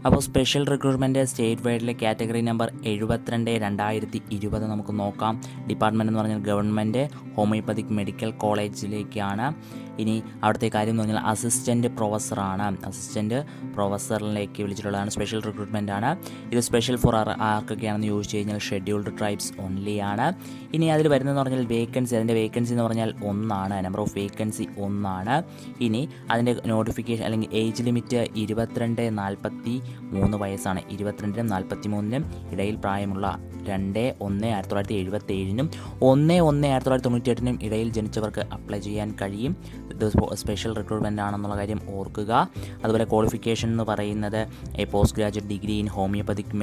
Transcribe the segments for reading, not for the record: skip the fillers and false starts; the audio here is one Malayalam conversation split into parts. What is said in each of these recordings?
അപ്പോൾ സ്പെഷ്യൽ റിക്രൂട്ട്മെൻറ്റ് സ്റ്റേറ്റ് വൈഡിലെ കാറ്റഗറി നമ്പർ 72/2020 നമുക്ക് നോക്കാം. ഡിപ്പാർട്ട്മെൻറ്റ് എന്ന് പറഞ്ഞാൽ ഗവൺമെൻറ് ഹോമിയോപ്പതിക് മെഡിക്കൽ കോളേജിലേക്കാണ്. ഇനി അവിടുത്തെ കാര്യം എന്ന് പറഞ്ഞാൽ അസിസ്റ്റൻറ്റ് പ്രൊഫസറാണ്. അസിസ്റ്റൻറ്റ് പ്രൊഫസറിലേക്ക് വിളിച്ചിട്ടുള്ളതാണ്. സ്പെഷ്യൽ റിക്രൂട്ട്മെൻ്റ് ആണ്. ഇത് സ്പെഷ്യൽ ഫോർ ആർക്കൊക്കെയാണെന്ന് ചോദിച്ചു കഴിഞ്ഞാൽ ഷെഡ്യൂൾഡ് ട്രൈബ്സ് ഓൺലി ആണ്. ഇനി അതിൽ വരുന്നതെന്ന് പറഞ്ഞാൽ വേക്കൻസി, അതിൻ്റെ വേക്കൻസി എന്ന് പറഞ്ഞാൽ 1 നമ്പർ ഓഫ് വേക്കൻസി 1. ഇനി അതിൻ്റെ നോട്ടിഫിക്കേഷൻ അല്ലെങ്കിൽ ഏജ് ലിമിറ്റ് 22-43 വയസ്സാണ്. 22-നും 43-നും ഇടയിൽ പ്രായമുള്ള 2/1/1977-നും 1/1/1998-നും ഇടയിൽ ജനിച്ചവർക്ക് അപ്ലൈ ചെയ്യാൻ കഴിയും. ഇത് സ്പെഷ്യൽ റിക്രൂട്ട്മെൻ്റ് ആണെന്നുള്ള കാര്യം ഓർക്കുക. അതുപോലെ ക്വാളിഫിക്കേഷൻ എന്ന് പറയുന്നത് post graduate degree in homeopathic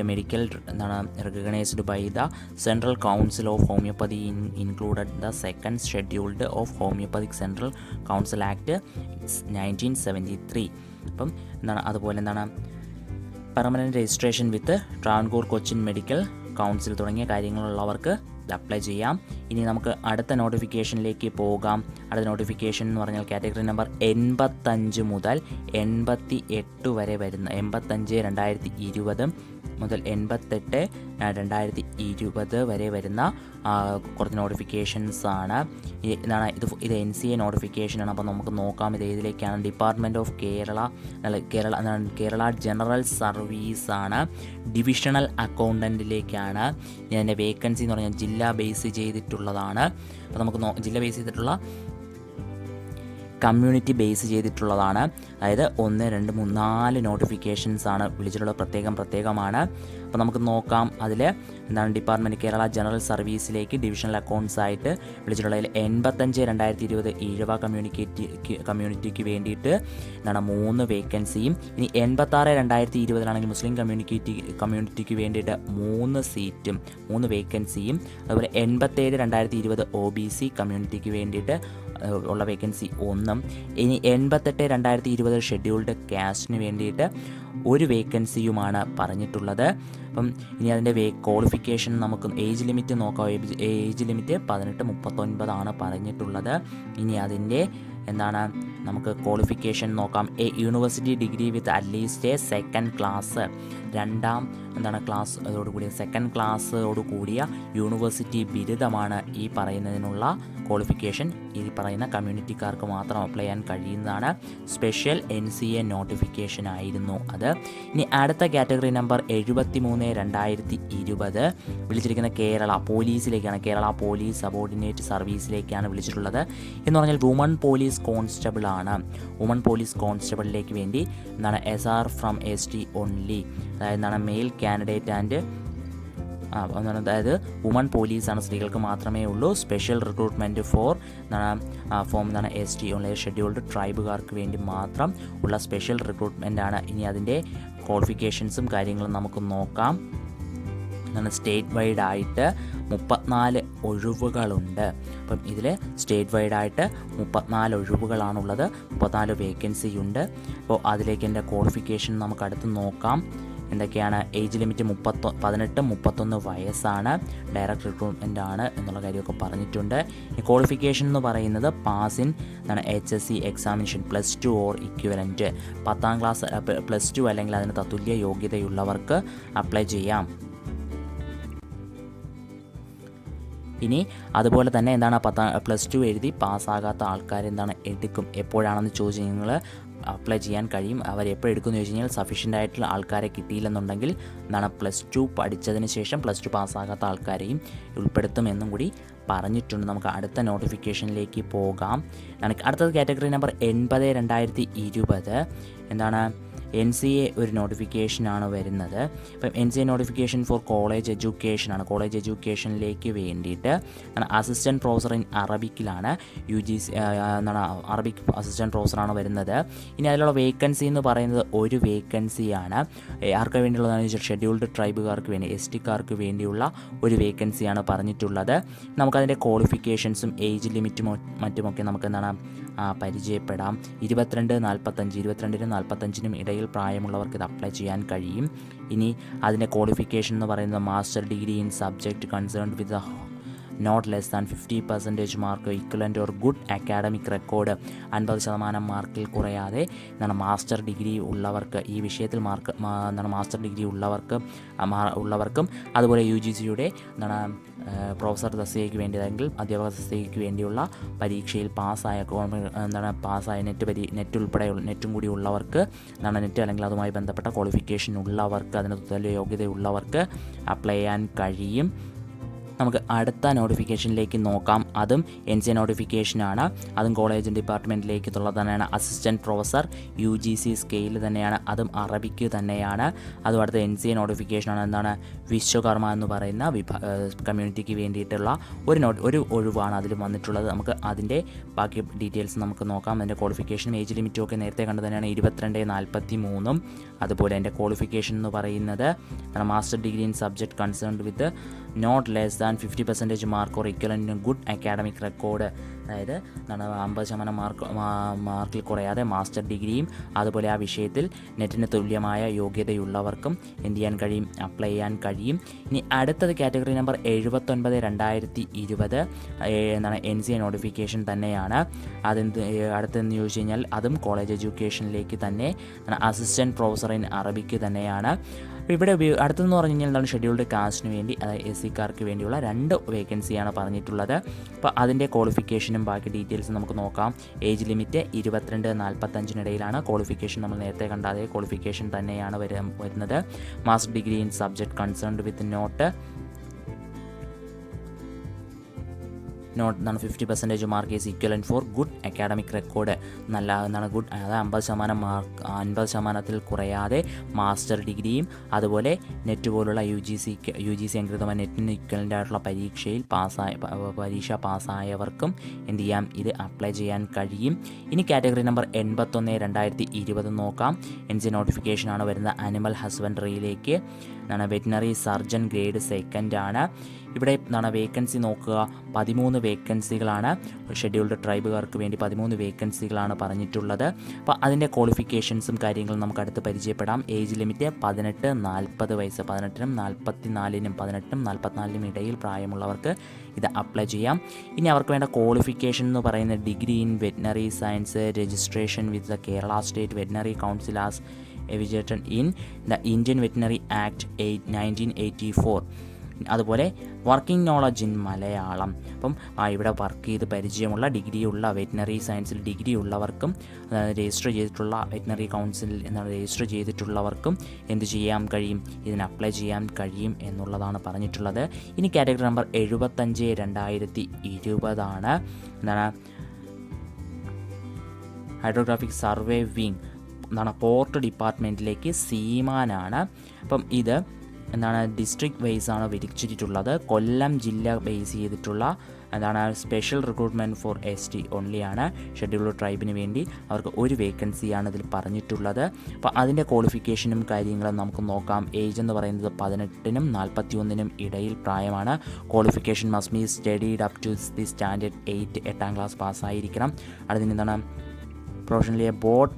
medical recognised by the central council of homeopathy included the second scheduled of homeopathic central council act 1973. അപ്പം അതുപോലെ permanent registration with Travancore Cochin medical council തുടങ്ങിയ കാര്യങ്ങളുള്ളവർക്ക് ഇത് അപ്ലൈ ചെയ്യാം. ഇനി നമുക്ക് അടുത്ത നോട്ടിഫിക്കേഷനിലേക്ക് പോകാം. അടുത്ത നോട്ടിഫിക്കേഷൻ എന്ന് പറഞ്ഞാൽ കാറ്റഗറി നമ്പർ 85 മുതൽ 88 വരെ വരുന്ന 85/2020 മുതൽ 88/2020 വരെ വരുന്ന കുറച്ച് നോട്ടിഫിക്കേഷൻസ് ആണ്. ഇത് NCA നോട്ടിഫിക്കേഷനാണ്. അപ്പോൾ നമുക്ക് നോക്കാം ഇത് ഏതിലേക്കാണ്. Department of Kerala general service ആണ്. ഡിവിഷണൽ അക്കൗണ്ടൻറ്റിലേക്കാണ്. ഇതിൻ്റെ വേക്കൻസി എന്ന് പറഞ്ഞാൽ ജില്ല ബേസ് ചെയ്തിട്ടുള്ളതാണ്. അപ്പോൾ നമുക്ക് ജില്ല ബേസ് ചെയ്തിട്ടുള്ള കമ്മ്യൂണിറ്റി ബേസ് ചെയ്തിട്ടുള്ളതാണ്. അതായത് 1, 2, 3, 4 നോട്ടിഫിക്കേഷൻസ് ആണ് വിളിച്ചിട്ടുള്ളത്. പ്രത്യേകമാണ്. അപ്പോൾ നമുക്ക് നോക്കാം. അതിൽ ഡിപ്പാർട്ട്മെൻറ്റ് കേരള ജനറൽ സർവീസിലേക്ക് ഡിവിഷണൽ അക്കൗണ്ട്സ് ആയിട്ട് വിളിച്ചിട്ടുള്ളതിൽ 85/2020 ഈഴവ കമ്മ്യൂണിറ്റിക്ക് വേണ്ടിയിട്ട് 3 വേക്കൻസിയും, ഇനി 86/2020 മുസ്ലിം കമ്മ്യൂണിറ്റിക്ക് വേണ്ടിയിട്ട് 3 സീറ്റും 3 വേക്കൻസിയും, അതുപോലെ 87/2020 OBC കമ്മ്യൂണിറ്റിക്ക് വേണ്ടിയിട്ട് ഉള്ള വേക്കൻസി 1. ഇനി 88/2020 ഷെഡ്യൂൾഡ് കാസ്റ്റിന് വേണ്ടിയിട്ട് 1 വേക്കൻസിയുമാണ് പറഞ്ഞിട്ടുള്ളത്. അപ്പം ഇനി അതിൻ്റെ ക്വാളിഫിക്കേഷൻ നമുക്ക് ഏജ് ലിമിറ്റ് നോക്കാം. ഏജ് ലിമിറ്റ് 18-39 പറഞ്ഞിട്ടുള്ളത്. ഇനി അതിൻ്റെ നമുക്ക് ക്വാളിഫിക്കേഷൻ നോക്കാം. University degree with at least second class, class അതോടുകൂടിയ സെക്കൻഡ് ക്ലാസ്സോടുകൂടിയ യൂണിവേഴ്സിറ്റി ബിരുദമാണ് ഈ പറയുന്നതിനുള്ള ക്വാളിഫിക്കേഷൻ. ഈ പറയുന്ന കമ്മ്യൂണിറ്റിക്കാർക്ക് മാത്രം അപ്ലൈ ചെയ്യാൻ കഴിയുന്നതാണ്. സ്പെഷ്യൽ NCA നോട്ടിഫിക്കേഷൻ ആയിരുന്നു അത്. ഇനി അടുത്ത കാറ്റഗറി നമ്പർ 73/2020 വിളിച്ചിരിക്കുന്ന കേരള പോലീസിലേക്കാണ്. കേരള പോലീസ് സബോർഡിനേറ്റ് സർവീസിലേക്കാണ് വിളിച്ചിട്ടുള്ളത്. എന്ന് പറഞ്ഞാൽ വുമൺ പോലീസ് കോൺസ്റ്റബിൾ ആണ്. വുമൺ പോലീസ് കോൺസ്റ്റബിളിലേക്ക് വേണ്ടി SR ഫ്രം ST ഓൺലി, അതായത് മെയിൽ കാൻഡിഡേറ്റ് ആൻഡ് അതായത് വുമൺ പോലീസാണ്, സ്ത്രീകൾക്ക് മാത്രമേ ഉള്ളൂ. Special recruitment form ST only, scheduled ട്രൈബുകാർക്ക് വേണ്ടി മാത്രം ഉള്ള സ്പെഷ്യൽ റിക്രൂട്ട്മെൻ്റ് ആണ്. ഇനി അതിൻ്റെ ക്വാളിഫിക്കേഷൻസും കാര്യങ്ങളും നമുക്ക് നോക്കാം. സ്റ്റേറ്റ് വൈഡായിട്ട് 34 ഒഴിവുകളുണ്ട്. അപ്പം ഇതിൽ സ്റ്റേറ്റ് വൈഡായിട്ട് 34 ഒഴിവുകളാണുള്ളത്. 34 വേക്കൻസിയുണ്ട്. അപ്പോൾ അതിലേക്ക് എൻ്റെ ക്വാളിഫിക്കേഷൻ നമുക്ക് അടുത്ത് നോക്കാം. എന്തൊക്കെയാണ്? ഏജ് ലിമിറ്റ് 18-31 വയസ്സാണ്. ഡയറക്റ്റ് റിക്രൂട്ട്മെൻ്റ് ആണ് എന്നുള്ള കാര്യമൊക്കെ പറഞ്ഞിട്ടുണ്ട്. ഈ ക്വാളിഫിക്കേഷൻ എന്ന് പറയുന്നത് pass in HSC examination +2 or equivalent. 10ാം class +2 അല്ലെങ്കിൽ അതിന് തത്തുല്യ യോഗ്യതയുള്ളവർക്ക് അപ്ലൈ ചെയ്യാം. ഇനി അതുപോലെ തന്നെ +2 എഴുതി പാസ്സാകാത്ത ആൾക്കാർ എടുക്കും. എപ്പോഴാണെന്ന് ചോദിച്ചു നിങ്ങൾ അപ്ലൈ ചെയ്യാൻ കഴിയും. അവരെപ്പോൾ എടുക്കുമെന്ന് ചോദിച്ചു കഴിഞ്ഞാൽ സഫീഷ്യൻ്റ് ആയിട്ടുള്ള ആൾക്കാരെ കിട്ടിയില്ലെന്നുണ്ടെങ്കിൽ +2 പഠിച്ചതിന് ശേഷം +2 പാസ്സാകാത്ത ആൾക്കാരെയും ഉൾപ്പെടുത്തുമെന്നും കൂടി പറഞ്ഞിട്ടുണ്ട്. നമുക്ക് അടുത്ത നോട്ടിഫിക്കേഷനിലേക്ക് പോകാം. അടുത്തത് കാറ്റഗറി നമ്പർ 80/2020 NCA ഒരു നോട്ടിഫിക്കേഷനാണ് വരുന്നത്. ഇപ്പം NCA നോട്ടിഫിക്കേഷൻ ഫോർ കോളേജ് എഡ്യൂക്കേഷനാണ്. കോളേജ് എഡ്യൂക്കേഷനിലേക്ക് വേണ്ടിയിട്ട് അസിസ്റ്റൻറ്റ് പ്രൊഫസർ ഇൻ അറബിക്കിലാണ്. UGC അറബിക് അസിസ്റ്റൻറ്റ് പ്രൊഫസറാണ് വരുന്നത്. ഇനി അതിലുള്ള വേക്കൻസി എന്ന് പറയുന്നത് 1 വേക്കൻസിയാണ്. ആർക്ക് വേണ്ടിയുള്ളതാണ് ഷെഡ്യൂൾഡ് ട്രൈബുകാർക്ക് വേണ്ടി, STക്കാർക്ക് വേണ്ടിയുള്ള 1 വേക്കൻസിയാണ് പറഞ്ഞിട്ടുള്ളത്. നമുക്കതിൻ്റെ ക്വാളിഫിക്കേഷൻസും ഏജ് ലിമിറ്റും മറ്റുമൊക്കെ നമുക്ക് പരിചയപ്പെടാം. 22-45 22-45 ഇടയിൽ പ്രായമുള്ളവർക്ക് ഇത് അപ്ലൈ ചെയ്യാൻ കഴിയും. ഇനി അതിൻ്റെ ക്വാളിഫിക്കേഷൻ എന്ന് പറയുന്നത് master degree in subject concerned with not less than 50% mark equivalent or good academic record 50% മാർക്കിൽ കുറയാതെ എന്താണ് മാസ്റ്റർ ഡിഗ്രി ഉള്ളവർക്ക് ഈ വിഷയത്തിൽ മാസ്റ്റർ ഡിഗ്രി ഉള്ളവർക്കും അതുപോലെ UGCയുടെ എന്താണ് പ്രൊഫസർ തസ്തികയ്ക്ക് വേണ്ടിയതെങ്കിൽ അധ്യാപക തസ്തികയ്ക്ക് വേണ്ടിയുള്ള പരീക്ഷയിൽ പാസ്സായ നെറ്റും കൂടി ഉള്ളവർക്ക് നെറ്റ് അല്ലെങ്കിൽ അതുമായി ബന്ധപ്പെട്ട ക്വാളിഫിക്കേഷൻ ഉള്ളവർക്ക് അതിന് തുല്യ യോഗ്യതയുള്ളവർക്ക് അപ്ലൈ ചെയ്യാൻ കഴിയും. നമുക്ക് അടുത്ത നോട്ടിഫിക്കേഷനിലേക്ക് നോക്കാം. അതും NCA നോട്ടിഫിക്കേഷനാണ്. അതും കോളേജ് ഡിപ്പാർട്ട്മെൻറ്റിലേക്ക് ഉള്ളത് തന്നെയാണ്. അസിസ്റ്റൻറ്റ് പ്രൊഫസർ UGC സ്കെയിൽ തന്നെയാണ്. അതും അറബിക്ക് തന്നെയാണ്. അതും അടുത്ത NCA നോട്ടിഫിക്കേഷനാണ്. എന്താണ് വിശ്വകർമ്മ എന്ന് പറയുന്ന കമ്മ്യൂണിറ്റിക്ക് വേണ്ടിയിട്ടുള്ള ഒരു ഒഴിവാണ് അതിൽ വന്നിട്ടുള്ളത്. നമുക്ക് അതിൻ്റെ ബാക്കി ഡീറ്റെയിൽസ് നമുക്ക് നോക്കാം. അതിൻ്റെ ക്വാളിഫിക്കേഷനും ഏജ് ലിമിറ്റും ഒക്കെ നേരത്തെ കണ്ടു തന്നെയാണ്. 22-43. അതുപോലെ എൻ്റെ ക്വാളിഫിക്കേഷൻ എന്ന് പറയുന്നത് master degree in subject concerned with not less than 50% mark or equivalent good academic record, അതായത് 50% മാർക്കിൽ കുറയാതെ മാസ്റ്റർ ഡിഗ്രിയും അതുപോലെ ആ വിഷയത്തിൽ നെറ്റിന് തുല്യമായ യോഗ്യതയുള്ളവർക്കും എന്ത് ചെയ്യാൻ കഴിയും, അപ്ലൈ ചെയ്യാൻ കഴിയും. ഇനി അടുത്തത് കാറ്റഗറി നമ്പർ 79/2020 NCA നോട്ടിഫിക്കേഷൻ തന്നെയാണ്. അടുത്തെന്ന് ചോദിച്ചു കഴിഞ്ഞാൽ അതും കോളേജ് എഡ്യൂക്കേഷനിലേക്ക് തന്നെ അസിസ്റ്റൻറ്റ് പ്രൊഫസർ ഇൻ അറബിക്ക് തന്നെയാണ്. അപ്പോൾ ഇവിടെ അടുത്തെന്ന് പറഞ്ഞു കഴിഞ്ഞാൽ എന്താണ് ഷെഡ്യൂൾഡ് കാസ്റ്റിന് വേണ്ടി, അതായത് SC-കാർക്ക് വേണ്ടിയുള്ള 2 വേക്കൻസിയാണ് പറഞ്ഞിട്ടുള്ളത്. അപ്പോൾ അതിൻ്റെ ക്വാളിഫിക്കേഷനും ബാക്കി ഡീറ്റെയിൽസും നമുക്ക് നോക്കാം. ഏജ് ലിമിറ്റ് 22-45 ക്വാളിഫിക്കേഷൻ നമ്മൾ നേരത്തെ കണ്ട അതേ ക്വാളിഫിക്കേഷൻ തന്നെയാണ് വരുന്നത്. Master degree in subject concerned with not 50% mark is equivalent for good academic record. Good, അതായത് 50% മാർക്ക് 50% കുറയാതെ മാസ്റ്റർ ഡിഗ്രിയും അതുപോലെ നെറ്റ് പോലുള്ള UGC അംഗീകൃതമായ നെറ്റിന് ഈക്വലൻ്റ് ആയിട്ടുള്ള പരീക്ഷ പാസ്സായവർക്കും എന്ത് ചെയ്യാം, ഇത് അപ്ലൈ ചെയ്യാൻ കഴിയും. ഇനി കാറ്റഗറി നമ്പർ 81/2020 നോക്കാം. NCA നോട്ടിഫിക്കേഷനാണ് വരുന്നത്. അനിമൽ ഹസ്ബൻഡറിയിലേക്ക് വെറ്റിനറി സർജൻ ഗ്രേഡ് 2 ആണ്. ഇവിടെ വേക്കൻസി നോക്കുക, 13 വേക്കൻസികളാണ്. ഷെഡ്യൂൾഡ് ട്രൈബുകാർക്ക് വേണ്ടി 13 വേക്കൻസികളാണ് പറഞ്ഞിട്ടുള്ളത്. അപ്പോൾ അതിൻ്റെ ക്വാളിഫിക്കേഷൻസും കാര്യങ്ങളും നമുക്ക് അടുത്ത് പരിചയപ്പെടാം. ഏജ് ലിമിറ്റ് 18-40 വയസ്സ്, 18-നും 44-നും 18-44-നും ഇടയിൽ പ്രായമുള്ളവർക്ക് ഇത് അപ്ലൈ ചെയ്യാം. ഇനി അവർക്ക് വേണ്ട ക്വാളിഫിക്കേഷൻ എന്ന് പറയുന്നത് degree in veterinary science, registration with the Kerala state veterinary council as എവിജേറ്റഡ് in the Indian veterinary act 1984. അതുപോലെ വർക്കിംഗ് നോളജ് ഇൻ മലയാളം. അപ്പം ഇവിടെ വർക്ക് ചെയ്ത് പരിചയമുള്ള ഡിഗ്രിയുള്ള വെറ്റിനറി സയൻസിൽ ഡിഗ്രി ഉള്ളവർക്കും രജിസ്റ്റർ ചെയ്തിട്ടുള്ള വെറ്റിനറി കൗൺസിൽ രജിസ്റ്റർ ചെയ്തിട്ടുള്ളവർക്കും എന്ത് ചെയ്യാൻ കഴിയും, ഇതിന് അപ്ലൈ ചെയ്യാൻ കഴിയും എന്നുള്ളതാണ് പറഞ്ഞിട്ടുള്ളത്. ഇനി category number 75/2020 hydrographic survey wing port ഡിപ്പാർട്ട്മെൻറ്റിലേക്ക് സീമാനാണ്. അപ്പം ഇത് ഡിസ്ട്രിക്ട് വൈസ് ആണ് വിരിച്ചിട്ടുള്ളത്. കൊല്ലം ജില്ല ബേസ് ചെയ്തിട്ടുള്ള സ്പെഷ്യൽ റിക്രൂട്ട്മെൻറ്റ് ഫോർ ST ഓൺലിയാണ്. ഷെഡ്യൂൾഡ് ട്രൈബിന് വേണ്ടി അവർക്ക് ഒരു വേക്കൻസിയാണ് ഇതിൽ പറഞ്ഞിട്ടുള്ളത്. അപ്പോൾ അതിൻ്റെ ക്വാളിഫിക്കേഷനും കാര്യങ്ങളും നമുക്ക് നോക്കാം. ഏജ് എന്ന് പറയുന്നത് 18-നും 41-നും ഇടയിൽ പ്രായമാണ്. Qualification must be studied up to the standard 8ാം ക്ലാസ് പാസ്സായിരിക്കണം. അതിന് professionally boat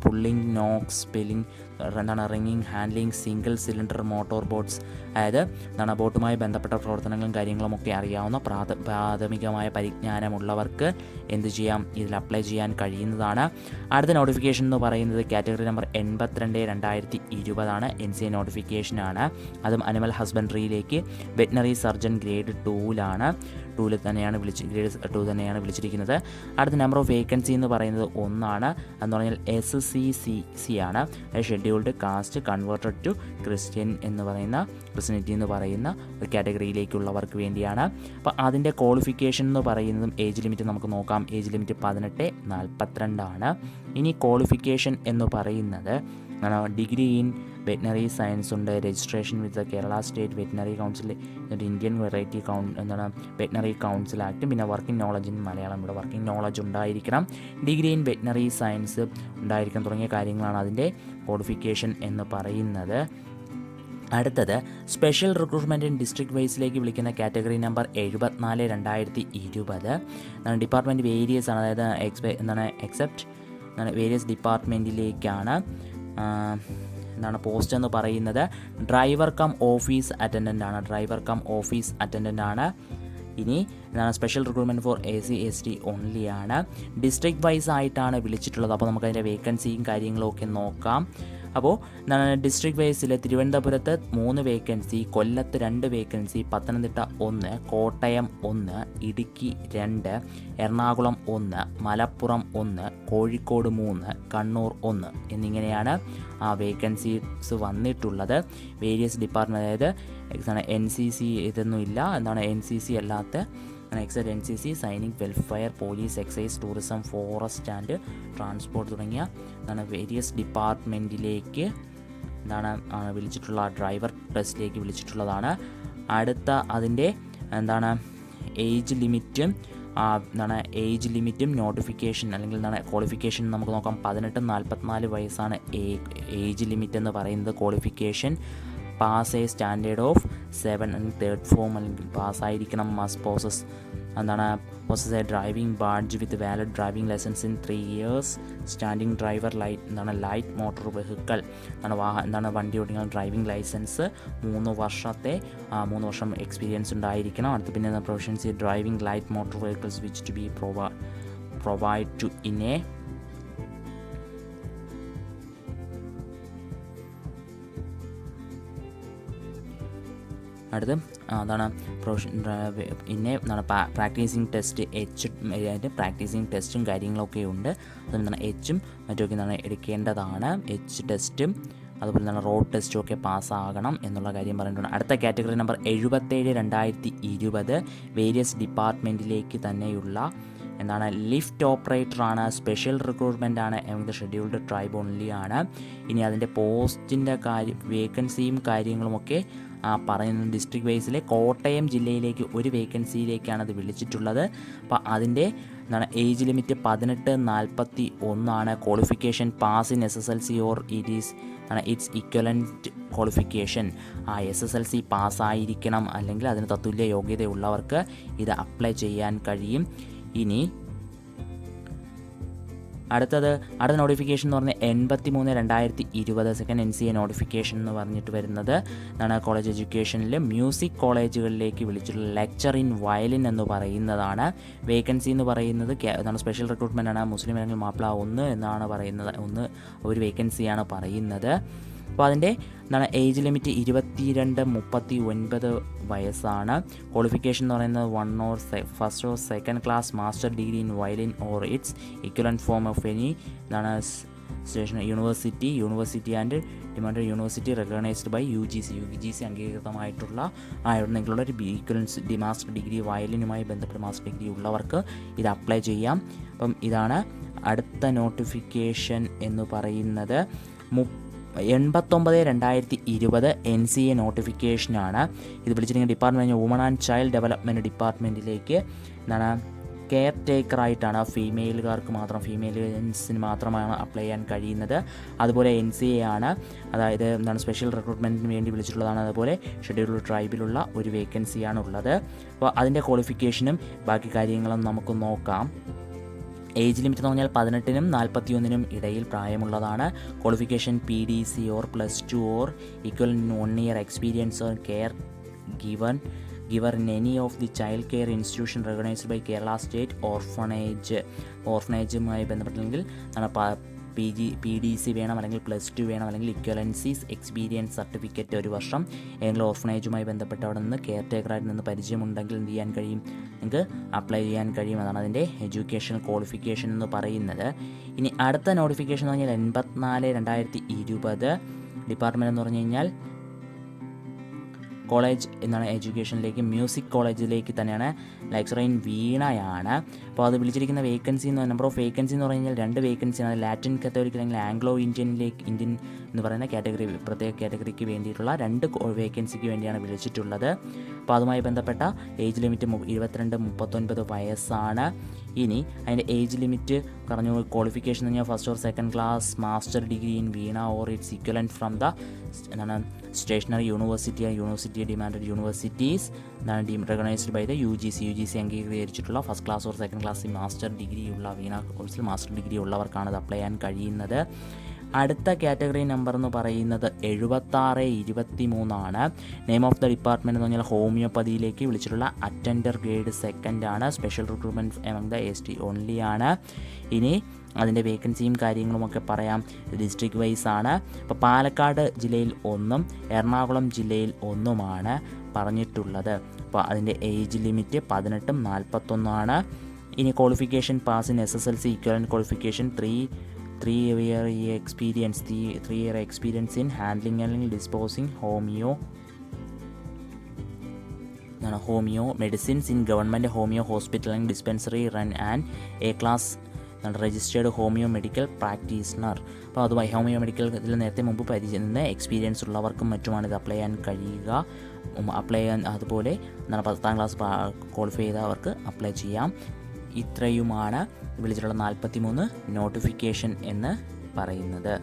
pulling, knots, splicing, റിങ്ങിങ്, handling, single cylinder motor boats, അതായത് ബോട്ടുമായി ബന്ധപ്പെട്ട പ്രവർത്തനങ്ങളും കാര്യങ്ങളും ഒക്കെ അറിയാവുന്ന പ്രാഥമികമായ പരിജ്ഞാനമുള്ളവർക്ക് എന്ത് ചെയ്യാം, ഇതിൽ അപ്ലൈ ചെയ്യാൻ കഴിയുന്നതാണ്. അടുത്ത നോട്ടിഫിക്കേഷൻ എന്ന് പറയുന്നത് കാറ്റഗറി നമ്പർ 82/2020 NCA നോട്ടിഫിക്കേഷനാണ്. അതും അനിമൽ ഹസ്ബൻഡറിയിലേക്ക് വെറ്റിനറി സർജൻ ഗ്രേഡ് 2 തന്നെയാണ് ഗ്രേഡ് 2 തന്നെയാണ് വിളിച്ചിരിക്കുന്നത്. അടുത്ത നമ്പർ ഓഫ് വേക്കൻസി എന്ന് പറയുന്നത് 1 എന്ന് പറഞ്ഞാൽ SCCC ആണ്. Scheduled caste converted to Christianity എന്ന് പറയുന്ന ഒരു കാറ്റഗറിയിലേക്കുള്ളവർക്ക് വേണ്ടിയാണ്. അപ്പോൾ അതിൻ്റെ ക്വാളിഫിക്കേഷൻ എന്ന് പറയുന്നതും ഏജ് ലിമിറ്റ് നമുക്ക് നോക്കാം. ഏജ് ലിമിറ്റ് 18-42 ഇനി ക്വാളിഫിക്കേഷൻ എന്ന് പറയുന്നത് ഡിഗ്രി ഇൻ വെറ്റിനറി സയൻസ് ഉണ്ട്, രജിസ്ട്രേഷൻ വിത്ത് Kerala state veterinary council, Indian veterinary council act, പിന്നെ വർക്കിംഗ് നോളജ് ഇൻ മലയാളം. ഇവിടെ വർക്കിംഗ് നോളജ് ഉണ്ടായിരിക്കണം, ഡിഗ്രി ഇൻ വെറ്റിനറി സയൻസ് ഉണ്ടായിരിക്കണം തുടങ്ങിയ കാര്യങ്ങളാണ് അതിൻ്റെ ക്വാളിഫിക്കേഷൻ എന്ന് പറയുന്നത്. അടുത്തത് സ്പെഷ്യൽ റിക്രൂട്ട്മെൻറ്റ് ഇൻ ഡിസ്ട്രിക്ട് വൈസിലേക്ക് വിളിക്കുന്ന കാറ്റഗറി നമ്പർ 74/2020 ഡിപ്പാർട്ട്മെൻറ്റ് വേരിയസ് ആണ്. അതായത് എക്സെപ്റ്റ് വേരിയസ് ഡിപ്പാർട്ട്മെൻറ്റിലേക്കാണ്. പോസ്റ്റ് എന്ന് പറയുന്നത് ഡ്രൈവർ കം ഓഫീസ് അറ്റൻഡൻ്റ് ആണ്. ഇനി എന്താണ് special recruitment four SC/ST only ആണ്. ഡിസ്ട്രിക്ട് വൈസ് ആയിട്ടാണ് വിളിച്ചിട്ടുള്ളത്. അപ്പോൾ നമുക്കതിൻ്റെ വേക്കൻസിയും കാര്യങ്ങളും ഒക്കെ നോക്കാം. അപ്പോൾ ഡിസ്ട്രിക്ട് വൈസിൽ തിരുവനന്തപുരത്ത് 3 വേക്കൻസി, കൊല്ലത്ത് 2 വേക്കൻസി, പത്തനംതിട്ട 1, കോട്ടയം 1, ഇടുക്കി 2, എറണാകുളം 1, മലപ്പുറം 1, കോഴിക്കോട് 3, കണ്ണൂർ 1 എന്നിങ്ങനെയാണ് ആ വേക്കൻസീസ് വന്നിട്ടുള്ളത്. വേരിയസ് ഡിപ്പാർട്ട്മെൻറ്റ്, അതായത് NCC ഇതൊന്നും ഇല്ല, എന്താണ് NCC അല്ലാത്ത excise, NCC, Sainik, welfare, police, excise, tourism, forest and transport തുടങ്ങിയ വേരിയസ് ഡിപ്പാർട്ട്മെൻറ്റിലേക്ക് വിളിച്ചിട്ടുള്ള ഡ്രൈവർ ടെസ്റ്റിലേക്ക് വിളിച്ചിട്ടുള്ളതാണ്. അടുത്ത അതിൻ്റെ ഏജ് ലിമിറ്റും നോട്ടിഫിക്കേഷൻ അല്ലെങ്കിൽ ക്വാളിഫിക്കേഷൻ നമുക്ക് നോക്കാം. 18-44 വയസ്സാണ് ഏജ് ലിമിറ്റ് എന്ന് പറയുന്നത്. Qualification pass standard of 7 3rd form അല്ലെങ്കിൽ പാസ്സായിരിക്കണം. Must possess a driving badge with valid driving licence in 3 years. Standing driver light motor vehicle വണ്ടി ഓടിക്കുന്ന ഡ്രൈവിംഗ് ലൈസൻസ് 3 വർഷം എക്സ്പീരിയൻസ് ഉണ്ടായിരിക്കണം. അടുത്ത് പിന്നെ proficiency driving light motor vehicles which to be provide to in a അടുത്ത് പ്രാക്ടീസിങ് ടെസ്റ്റ് അതിൻ്റെ പ്രാക്ടീസിങ് ടെസ്റ്റും കാര്യങ്ങളൊക്കെ ഉണ്ട്. അതുപോലെ H മറ്റൊക്കെ എടുക്കേണ്ടതാണ്. H ടെസ്റ്റും അതുപോലെ റോഡ് ടെസ്റ്റും ഒക്കെ പാസ്സാകണം എന്നുള്ള കാര്യം പറഞ്ഞിട്ടുണ്ട്. അടുത്ത കാറ്റഗറി നമ്പർ 77/2020 വേരിയസ് ഡിപ്പാർട്ട്മെൻറ്റിലേക്ക് തന്നെയുള്ള ലിഫ്റ്റ് ഓപ്പറേറ്ററാണ്. സ്പെഷ്യൽ റിക്രൂട്ട്മെൻ്റ് ആണ്. ഷെഡ്യൂൾഡ് ട്രൈബ് ഓൺലി ആണ്. ഇനി അതിൻ്റെ പോസ്റ്റിൻ്റെ വേക്കൻസിയും കാര്യങ്ങളുമൊക്കെ പറയുന്നത് ഡിസ്ട്രിക്ട് വൈസിലെ കോട്ടയം ജില്ലയിലേക്ക് 1 വേക്കൻസിയിലേക്കാണ് അത് വിളിച്ചിട്ടുള്ളത്. അപ്പോൾ അതിൻ്റെ ഏജ് ലിമിറ്റ് 18-41 ആണ്. Qualification pass in SSLC or its equivalent qualification. SSLC പാസ്സായിരിക്കണം, അല്ലെങ്കിൽ അതിന് തത്തുല്യ യോഗ്യതയുള്ളവർക്ക് ഇത് അപ്ലൈ ചെയ്യാൻ കഴിയും. ഇനി അടുത്ത നോട്ടിഫിക്കേഷൻ എന്ന് പറഞ്ഞാൽ 83/2020 സെക്കൻഡ് NCA നോട്ടിഫിക്കേഷൻ എന്ന് പറഞ്ഞിട്ട് വരുന്നത് കോളേജ് എഡ്യൂക്കേഷനിൽ മ്യൂസിക് കോളേജുകളിലേക്ക് വിളിച്ചിട്ടുള്ള ലെക്ചർ ഇൻ വയലിൻ എന്ന് പറയുന്നതാണ്. വേക്കൻസി എന്ന് പറയുന്നത് സ്പെഷ്യൽ റിക്രൂട്ട്മെൻ്റ് ആണ്. മുസ്ലിം അല്ലെങ്കിൽ മാപ്പിള 1 എന്നാണ് പറയുന്നത്. 1 വേക്കൻസിയാണ് പറയുന്നത്. അപ്പോൾ അതിൻ്റെ ഏജ് ലിമിറ്റ് 22-39 വയസ്സാണ്. ക്വാളിഫിക്കേഷൻ എന്ന് പറയുന്നത് 1 or 2nd class master degree in violin or its equivalent form of any station university and demand university recognised by UGC അംഗീകൃതമായിട്ടുള്ള എവിടെയെങ്കിലും ഒരു ഈക്വലൻസ് മാസ്റ്റർ ഡിഗ്രി വയലിനുമായി ബന്ധപ്പെട്ട മാസ്റ്റർ ഡിഗ്രി ഉള്ളവർക്ക് ഇത് അപ്ലൈ ചെയ്യാം. അപ്പം ഇതാണ് അടുത്ത നോട്ടിഫിക്കേഷൻ എന്ന് പറയുന്നത്. 89/2020 NCA നോട്ടിഫിക്കേഷനാണ്. ഇത് വിളിച്ചിരിക്കുന്ന department woman and child development ഡിപ്പാർട്ട്മെൻറ്റിലേക്ക് കെയർ ടേക്കറായിട്ടാണ്. ഫീമെയിൽസിന് മാത്രമാണ് അപ്ലൈ ചെയ്യാൻ കഴിയുന്നത്. അതുപോലെ NCA ആണ്, അതായത് സ്പെഷ്യൽ റിക്രൂട്ട്മെൻറ്റിന് വേണ്ടി വിളിച്ചിട്ടുള്ളതാണ്. അതുപോലെ ഷെഡ്യൂൾഡ് ട്രൈബിലുള്ള 1 വേക്കൻസിയാണ് ഉള്ളത്. അപ്പോൾ അതിൻ്റെ ക്വാളിഫിക്കേഷനും ബാക്കി കാര്യങ്ങളും നമുക്ക് നോക്കാം. ഏജ് ലിമിറ്റ് എന്ന് പറഞ്ഞാൽ 18-41 ഇടയിൽ പ്രായമുള്ളതാണ്. Qualification PDC or +2 or equal 1 year experience or care giver in any of the child care institution recognised by Kerala state ഓർഫനേജുമായി ബന്ധപ്പെട്ടെങ്കിൽ PDC വേണം, അല്ലെങ്കിൽ +2 വേണം, അല്ലെങ്കിൽ ഇക്വലൻസീസ് എക്സ്പീരിയൻസ് സർട്ടിഫിക്കറ്റ് 1 വർഷം ഏതെങ്കിലും ഓർഫനേജുമായി ബന്ധപ്പെട്ട് അവിടെ നിന്ന് കെയർ ടേക്കറായിട്ട് നിന്ന് പരിചയമുണ്ടെങ്കിൽ എന്ത് ചെയ്യാൻ കഴിയും, നിങ്ങൾക്ക് അപ്ലൈ ചെയ്യാൻ കഴിയും. അതാണ് അതിൻ്റെ എഡ്യൂക്കേഷണൽ ക്വാളിഫിക്കേഷൻ എന്ന് പറയുന്നത്. ഇനി അടുത്ത നോട്ടിഫിക്കേഷൻ എന്ന് പറഞ്ഞാൽ 84/2020 ഡിപ്പാർട്ട്മെൻറ്റ് എന്ന് പറഞ്ഞു കഴിഞ്ഞാൽ കോളേജ് എഡ്യൂക്കേഷനിലേക്ക് മ്യൂസിക് കോളേജിലേക്ക് തന്നെയാണ്. ലെക്ചർ ഇൻ വീണയാണ്. അപ്പോൾ അത് വിളിച്ചിരിക്കുന്ന വേക്കൻസി നമ്പർ ഓഫ് വേക്കൻസി എന്ന് പറഞ്ഞു കഴിഞ്ഞാൽ 2 വേക്കൻസിയാണ്. ലാറ്റിൻ കത്തോലിക് അല്ലെങ്കിൽ ആംഗ്ലോ ഇന്ത്യൻ എന്ന് പറയുന്ന പ്രത്യേക കാറ്റഗറിക്ക് വേണ്ടിയിട്ടുള്ള 2 വേക്കൻസിക്ക് വേണ്ടിയാണ് വിളിച്ചിട്ടുള്ളത്. അപ്പോൾ അതുമായി ബന്ധപ്പെട്ട ഏജ് ലിമിറ്റ് 22-39 വയസ്സാണ്. ഇനി അതിൻ്റെ ഏജ് ലിമിറ്റ് പറഞ്ഞു. ക്വാളിഫിക്കേഷൻ എന്ന് പറഞ്ഞാൽ 1st or 2nd class master degree in veena or its equivalent from the stationery university demanded universities recognised by the UGC അംഗീകരിച്ചിട്ടുള്ള 1st class or 2nd class master degree ഉള്ള വീണ കോഴ്സിൽ മാസ്റ്റർ ഡിഗ്രി ഉള്ളവർക്കാണ് ഇത് അപ്ലൈ ചെയ്യാൻ കഴിയുന്നത്. അടുത്ത കാറ്റഗറി നമ്പർ എന്ന് പറയുന്നത് 7623 നെയിം ഓഫ് ദ ഡിപ്പാർട്ട്മെൻറ്റ് എന്ന് പറഞ്ഞാൽ ഹോമിയോപ്പതിയിലേക്ക് വിളിച്ചിട്ടുള്ള അറ്റൻഡർ ഗ്രേഡ് 2 ആണ്. Special recruitment among the ST only ആണ്. ഇനി അതിൻ്റെ വേക്കൻസിയും കാര്യങ്ങളുമൊക്കെ പറയാം. ഡിസ്ട്രിക്ട് വൈസ് ആണ്. ഇപ്പോൾ പാലക്കാട് ജില്ലയിൽ 1 എറണാകുളം ജില്ലയിൽ 1 പറഞ്ഞിട്ടുള്ളത്. അപ്പോൾ അതിൻ്റെ ഏജ് ലിമിറ്റ് 18 41 ഇനി qualification pass in SSLC equivalent qualification 3 year experience, 3 year experience in handling and disposing homeo medicines in government homeo hospital and dispensary run and A class registered homeo medical practitioner. അപ്പോൾ അതുമായി ഹോമിയോ മെഡിക്കൽ ഇതിൽ നേരത്തെ മുമ്പ് പരിചയം എക്സ്പീരിയൻസ് ഉള്ളവർക്കും മറ്റുമാണ് ഇത് അപ്ലൈ ചെയ്യാൻ കഴിയുക. അപ്ലൈ ചെയ്യാൻ അതുപോലെ 10ാം ക്ലാസ് ക്വാളിഫൈ ചെയ്തവർക്ക് അപ്ലൈ ചെയ്യാം. ഇത്രയുമാണ് വിളിച്ചിട്ടുള്ള 43 നോട്ടിഫിക്കേഷൻ എന്ന് പറയുന്നത്.